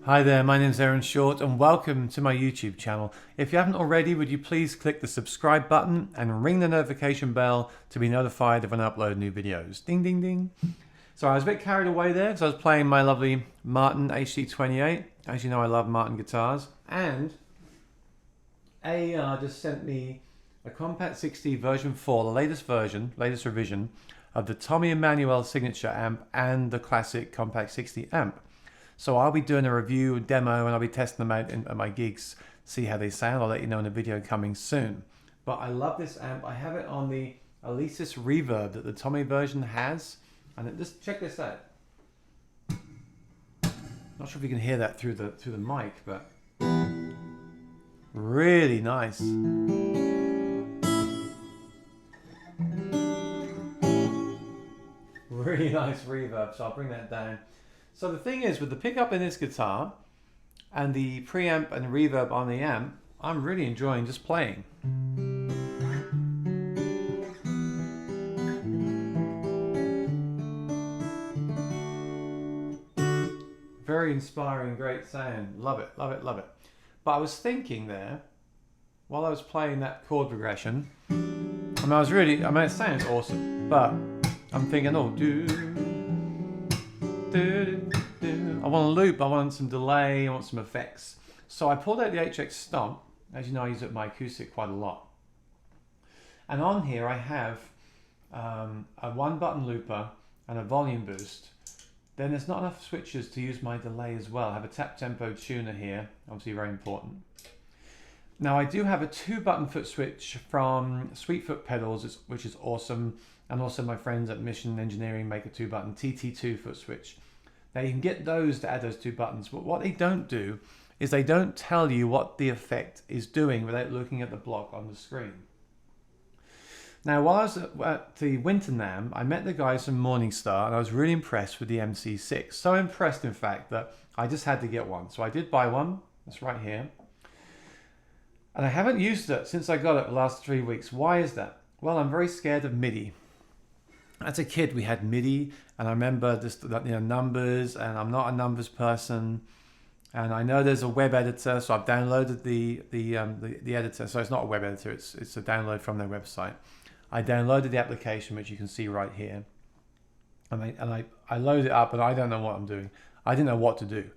Hi there, my name's Aaron Short and welcome to my YouTube channel. If you haven't already, would you please click the subscribe button and ring the notification bell to be notified of when I upload new videos. Ding, ding, ding. So I was a bit carried away there because I was playing my lovely Martin HD28. As you know, I love Martin guitars. And AER just sent me a Compact 60 version 4, the latest version, latest revision of the Tommy Emmanuel signature amp and the classic Compact 60 amp. So I'll be doing a review, demo, and I'll be testing them out at my gigs, see how they sound. I'll let you know in a video coming soon. But I love this amp. I have it on the Alesis reverb that the Tommy version has. And just check this out. Not sure if you can hear that through the mic, but really nice. Really nice reverb, so I'll bring that down. So the thing is, with the pickup in this guitar and the preamp and reverb on the amp, I'm really enjoying just playing. Very inspiring, great sound. Love it, love it, love it. But I was thinking there, while I was playing that chord progression, it sounds awesome, but I'm thinking, oh, I want a loop, I want some delay, I want some effects. So I pulled out the HX Stomp. As you know, I use it with my acoustic quite a lot. And on here I have a 1-button looper and a volume boost. Then there's not enough switches to use my delay as well. I have a tap tempo tuner here, obviously very important. Now I do have a 2-button foot switch from Sweetfoot Pedals, which is awesome. And also my friends at Mission Engineering make a 2-button TT2 foot switch. Now you can get those to add those 2 buttons, but what they don't do is they don't tell you what the effect is doing without looking at the block on the screen. Now while I was at the Winter NAMM, I met the guys from Morningstar and I was really impressed with the MC6. So impressed in fact that I just had to get one. So I did buy one, it's right here. And I haven't used it since I got it the last 3 weeks. Why is that? Well, I'm very scared of Midi. As a kid, we had Midi, and I remember just numbers, and I'm not a numbers person. And I know there's a web editor, so I've downloaded the editor. So it's not a web editor; it's a download from their website. I downloaded the application, which you can see right here, and I load it up, and I don't know what I'm doing. I didn't know what to do.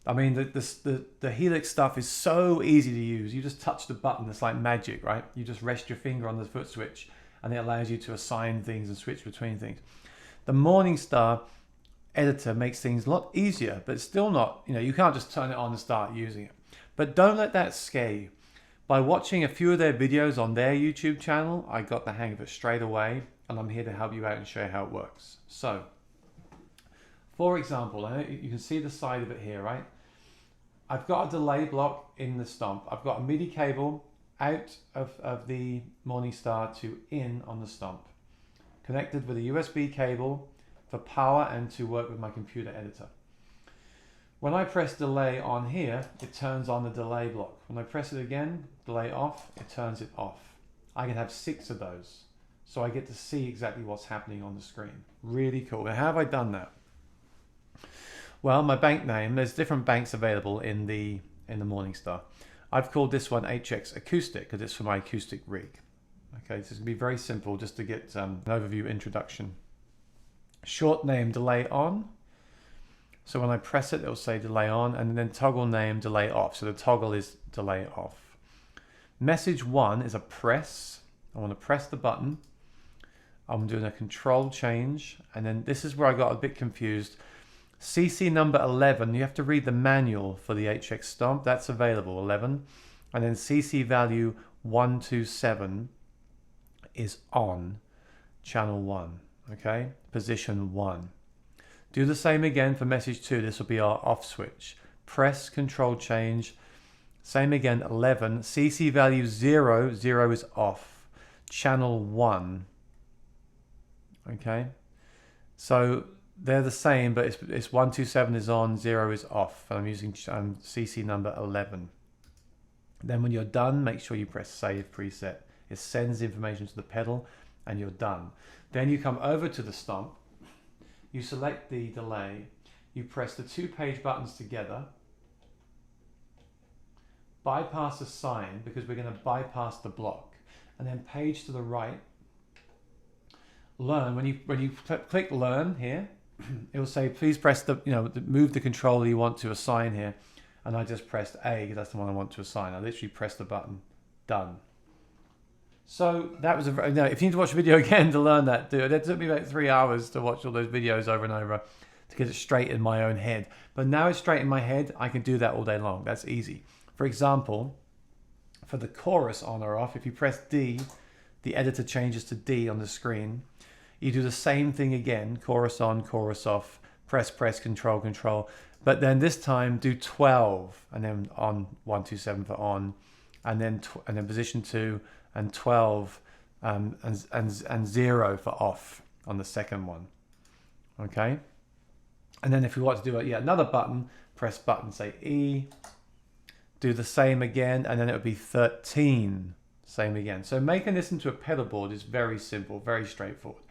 I mean, the Helix stuff is so easy to use. You just touch the button; it's like magic, right? You just rest your finger on the foot switch, and it allows you to assign things and switch between things. The Morningstar editor makes things a lot easier, but it's still not, you can't just turn it on and start using it. But don't let that scare you. By watching a few of their videos on their YouTube channel, I got the hang of it straight away, and I'm here to help you out and show you how it works. So, for example, you can see the side of it here, right? I've got a delay block in the Stomp. I've got a Midi cable out of the Morningstar to in on the Stomp, connected with a USB cable for power and to work with my computer editor. When I press delay on here, it turns on the delay block. When I press it again, delay off, it turns it off. I can have 6 of those, so I get to see exactly what's happening on the screen. Really cool. Now, how have I done that? Well, my bank name, there's different banks available in the Morningstar. I've called this one HX Acoustic because it's for my acoustic rig. Okay, this is going to be very simple just to get an overview introduction. Short name, delay on. So when I press it, it'll say delay on, and then toggle name, delay off. So the toggle is delay off. Message 1 is a press. I want to press the button. I'm doing a control change, and then this is where I got a bit confused. CC number 11, you have to read the manual for the HX Stomp. That's available, 11. And then CC value 127 is on channel 1, okay? Position 1. Do the same again for message 2. This will be our off switch. Press, control change. Same again, 11. CC value 0, 0 is off. Channel 1, okay? So they're the same, but it's 127 is on, 0 is off. And I'm using CC number 11. Then when you're done, make sure you press Save Preset. It sends information to the pedal and you're done. Then you come over to the Stomp, you select the delay, you press the 2 page buttons together, bypass the sign because we're going to bypass the block, and then page to the right. Learn, when you click learn here, it will say please press the, move the controller you want to assign here, and I just pressed A because that's the one I want to assign. I literally pressed the button, done. So that was if you need to watch the video again to learn that, do it. It took me about 3 hours to watch all those videos over and over to get it straight in my own head. But now it's straight in my head, I can do that all day long. That's easy. For example, for the chorus on or off, if you press D, the editor changes to D on the screen. You do the same thing again, chorus on, chorus off, press, control, control. But then this time do 12 and then on 1, 2, 7 for on, and then position 2 and 12 and 0 for off on the second one. Okay. And then if you want to do another button, press button, say E, do the same again, and then it would be 13, same again. So making this into a pedal board is very simple, very straightforward.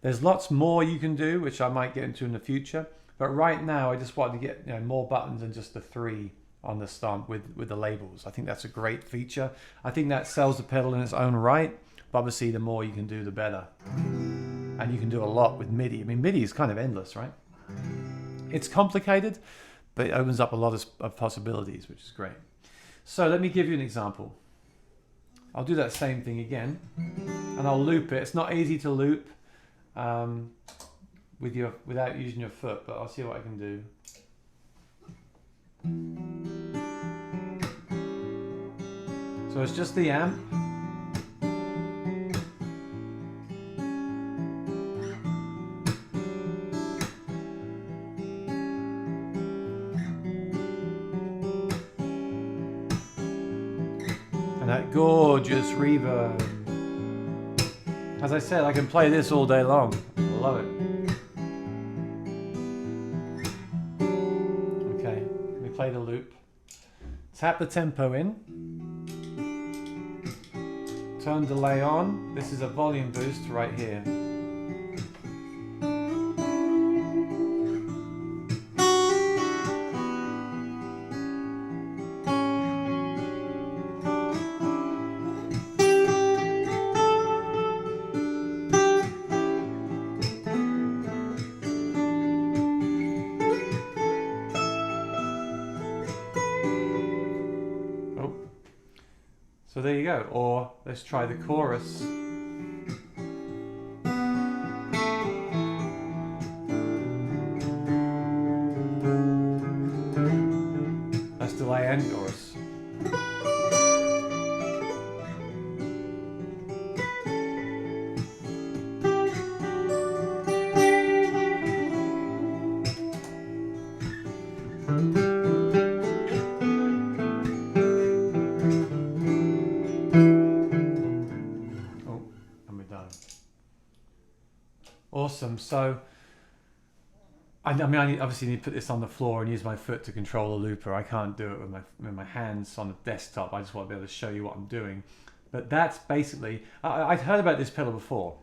There's lots more you can do, which I might get into in the future. But right now, I just wanted to get more buttons than just the 3 on the stump with the labels. I think that's a great feature. I think that sells the pedal in its own right. But obviously, the more you can do, the better. And you can do a lot with Midi. I mean, Midi is kind of endless, right? It's complicated, but it opens up a lot of possibilities, which is great. So let me give you an example. I'll do that same thing again, and I'll loop it. It's not easy to loop without using your foot, but I'll see what I can do. So it's just the amp. And that gorgeous reverb. As I said, I can play this all day long. I love it. Okay, let me play the loop. Tap the tempo in. Turn delay on. This is a volume boost right here. So there you go, or let's try the chorus. That's delay and chorus. Awesome. So, I mean, I obviously need to put this on the floor and use my foot to control the looper. I can't do it with my hands on the desktop. I just want to be able to show you what I'm doing. But that's basically, I'd heard about this pedal before,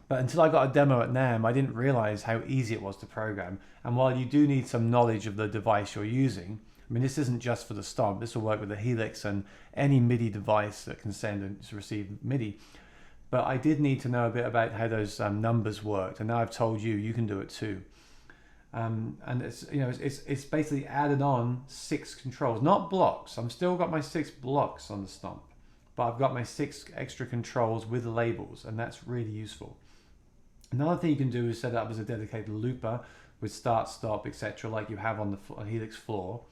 but until I got a demo at NAMM, I didn't realize how easy it was to program. And while you do need some knowledge of the device you're using, I mean, this isn't just for the stomp. This will work with the Helix and any MIDI device that can send and receive MIDI. But I did need to know a bit about how those numbers worked, and now I've told you, you can do it too. And it's basically added on 6 controls, not blocks. I'm still got my 6 blocks on the stomp, but I've got my 6 extra controls with labels, and that's really useful. Another thing you can do is set it up as a dedicated looper with start, stop, etc., like you have on the Helix floor.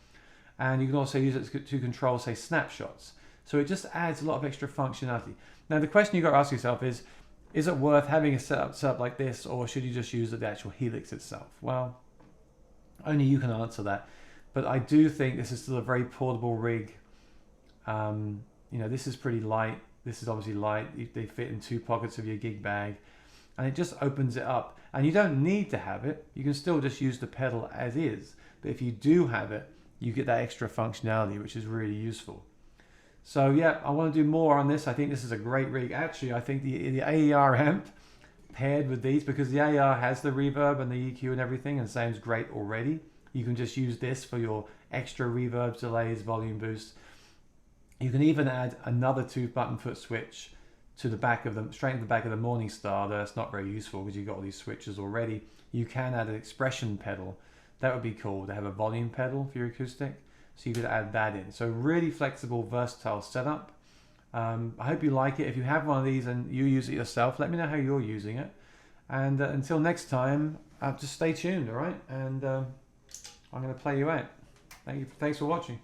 And you can also use it to control, say, snapshots. So it just adds a lot of extra functionality. Now, the question you've got to ask yourself is it worth having a setup like this, or should you just use the actual Helix itself? Well, only you can answer that. But I do think this is still a very portable rig. This is pretty light. This is obviously light. They fit in 2 pockets of your gig bag. And it just opens it up. And you don't need to have it. You can still just use the pedal as is. But if you do have it, you get that extra functionality, which is really useful. So yeah, I want to do more on this. I think this is a great rig. Actually, I think the AER amp paired with these, because the AER has the reverb and the EQ and everything and sounds great already. You can just use this for your extra reverbs, delays, volume boosts. You can even add another 2-button foot switch to the back of the, straight to the back of the Morningstar. That's not very useful because you've got all these switches already. You can add an expression pedal. That would be cool to have a volume pedal for your acoustic. So you could add that in. So really flexible, versatile setup. I hope you like it. If you have one of these and you use it yourself, let me know how you're using it. And until next time, just stay tuned, all right? And I'm going to play you out. Thanks for watching.